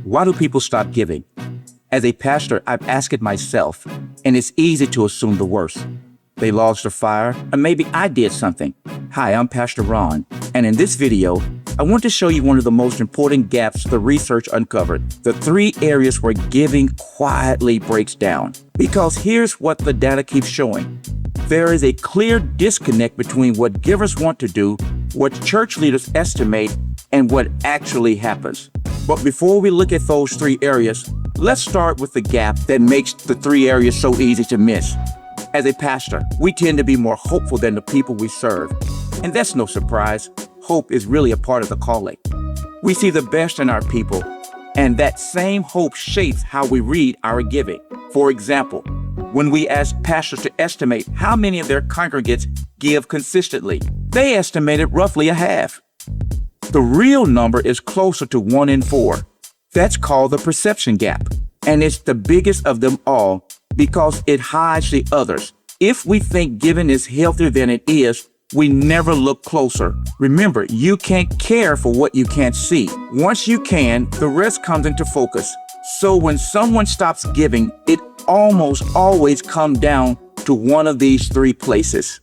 Why do people stop giving? As a pastor, I've asked it myself, and it's easy to assume the worst. They lost their fire, or maybe I did something. Hi, I'm Pastor Ron, and in this video, I want to show you one of the most important gaps the research uncovered, the 3 areas where giving quietly breaks down. Because here's what the data keeps showing. There is a clear disconnect between what givers want to do, what church leaders estimate, and what actually happens. But before we look at those 3 areas, let's start with the gap that makes the 3 areas so easy to miss. As a pastor, we tend to be more hopeful than the people we serve. And that's no surprise. Hope is really a part of the calling. We see the best in our people, and that same hope shapes how we read our giving. For example, when we ask pastors to estimate how many of their congregants give consistently, they estimated roughly a half. The real number is closer to 1 in 4. That's called the perception gap, and it's the biggest of them all because it hides the others. If we think giving is healthier than it is, we never look closer. Remember, you can't care for what you can't see. Once you can, the rest comes into focus. So when someone stops giving, it almost always comes down to one of these 3 places.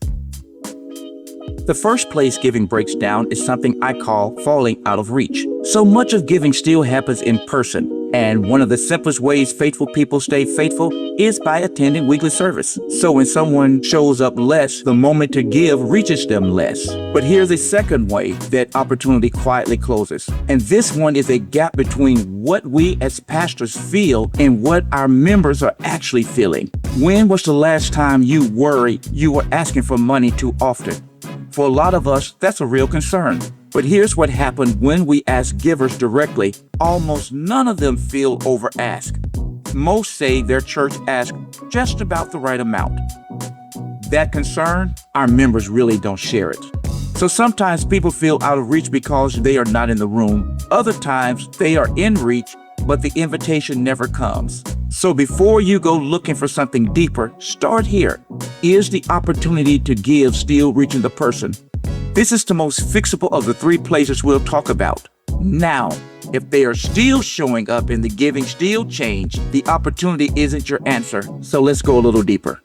The first place giving breaks down is something I call falling out of reach. So much of giving still happens in person, and one of the simplest ways faithful people stay faithful is by attending weekly service. So when someone shows up less, the moment to give reaches them less. But here's a second way that opportunity quietly closes. And this one is a gap between what we as pastors feel and what our members are actually feeling. When was the last time you worried you were asking for money too often? For a lot of us, that's a real concern. But here's what happened when we ask givers directly. Almost none of them feel over-asked. Most say their church asked just about the right amount. That concern, our members really don't share it. So sometimes people feel out of reach because they are not in the room. Other times they are in reach, but the invitation never comes. So before you go looking for something deeper, start here. Is the opportunity to give still reaching the person? This is the most fixable of the 3 places we'll talk about. Now, if they are still showing up and the giving still changed, the opportunity isn't your answer. So let's go a little deeper.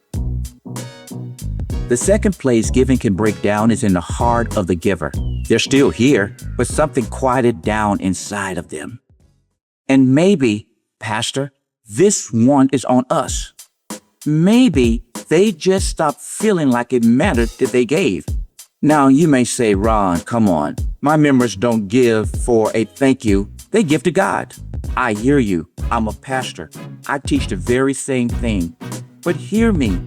The second place giving can break down is in the heart of the giver. They're still here, but something quieted down inside of them. And maybe, Pastor, this one is on us. Maybe they just stopped feeling like it mattered that they gave. Now you may say, Ron, come on. My members don't give for a thank you. They give to God. I hear you. I'm a pastor. I teach the very same thing. But hear me.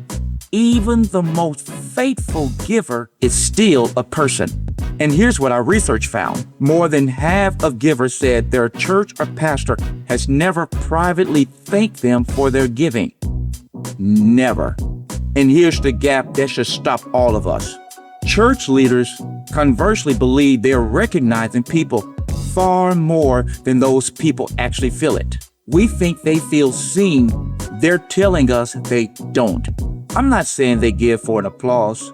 Even the most faithful giver is still a person. And here's what our research found. More than half of givers said their church or pastor has never privately thanked them for their giving. Never. And here's the gap that should stop all of us. Church leaders conversely believe they're recognizing people far more than those people actually feel it. We think they feel seen. They're telling us they don't. I'm not saying they give for an applause.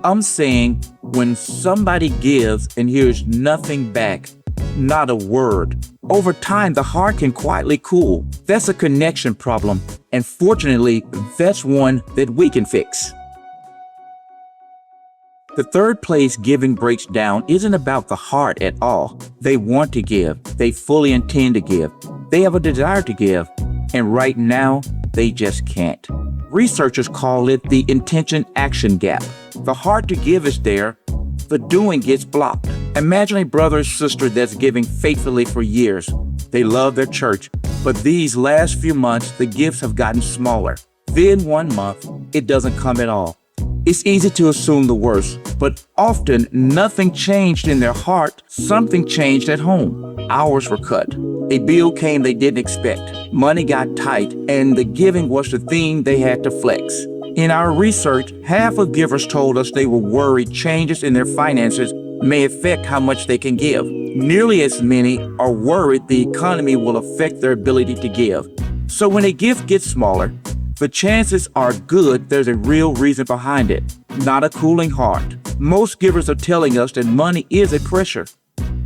I'm saying when somebody gives and hears nothing back, not a word, over time the heart can quietly cool. That's a connection problem, and fortunately, that's one that we can fix. The third place giving breaks down isn't about the heart at all. They want to give. They fully intend to give. They have a desire to give. And right now, they just can't. Researchers call it the intention-action gap. The heart to give is there. The doing gets blocked. Imagine a brother or sister that's giving faithfully for years. They love their church, but these last few months, the gifts have gotten smaller. Then 1 month, it doesn't come at all. It's easy to assume the worst, but often nothing changed in their heart. Something changed at home. Hours were cut. A bill came they didn't expect. Money got tight, and the giving was the thing they had to flex. In our research, half of givers told us they were worried changes in their finances may affect how much they can give. Nearly as many are worried the economy will affect their ability to give. So when a gift gets smaller, the chances are good there's a real reason behind it, not a cooling heart. Most givers are telling us that money is a pressure.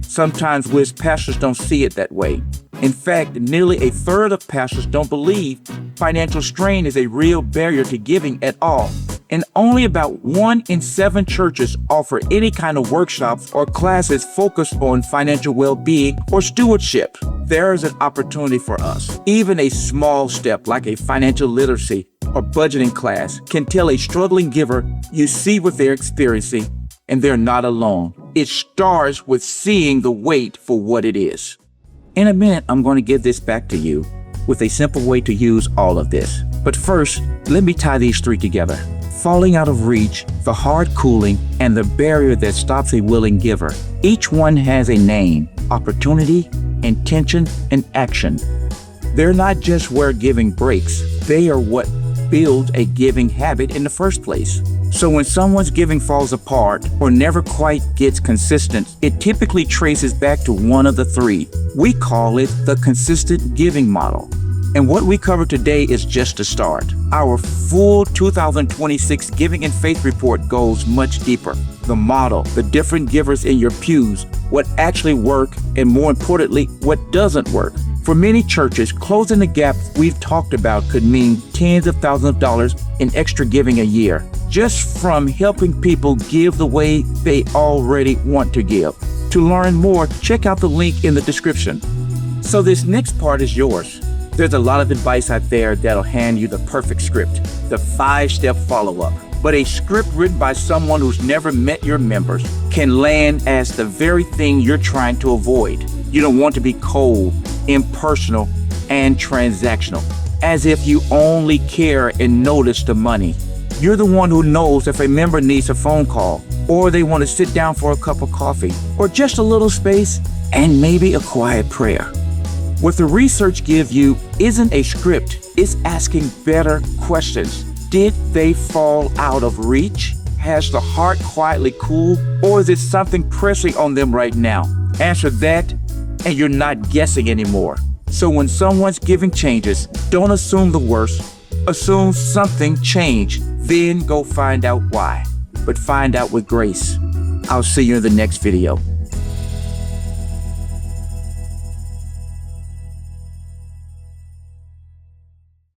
Sometimes we as pastors don't see it that way. In fact, nearly a third of pastors don't believe financial strain is a real barrier to giving at all. And only about 1 in 7 churches offer any kind of workshops or classes focused on financial well-being or stewardship. There is an opportunity for us. Even a small step like a financial literacy or budgeting class can tell a struggling giver you see what they're experiencing and they're not alone. It starts with seeing the weight for what it is. In a minute, I'm going to give this back to you with a simple way to use all of this. But first, let me tie these 3 together. Falling out of reach, the hard cooling, and the barrier that stops a willing giver. Each one has a name: opportunity, intention, and action. They're not just where giving breaks, they are what builds a giving habit in the first place. So when someone's giving falls apart or never quite gets consistent, it typically traces back to one of the 3. We call it the consistent giving model. And what we cover today is just a start. Our full 2026 Giving and Faith Report goes much deeper. The model, the different givers in your pews, what actually works, and more importantly, what doesn't work. For many churches, closing the gap we've talked about could mean tens of thousands of dollars in extra giving a year, just from helping people give the way they already want to give. To learn more, check out the link in the description. So this next part is yours. There's a lot of advice out there that'll hand you the perfect script, the 5-step follow-up. But a script written by someone who's never met your members can land as the very thing you're trying to avoid. You don't want to be cold, impersonal, and transactional, as if you only care and notice the money. You're the one who knows if a member needs a phone call, or they want to sit down for a cup of coffee, or just a little space, and maybe a quiet prayer. What the research gives you isn't a script, it's asking better questions. Did they fall out of reach? Has the heart quietly cooled? Or is it something pressing on them right now? Answer that, and you're not guessing anymore. So when someone's giving changes, don't assume the worst. Assume something changed, then go find out why. But find out with grace. I'll see you in the next video.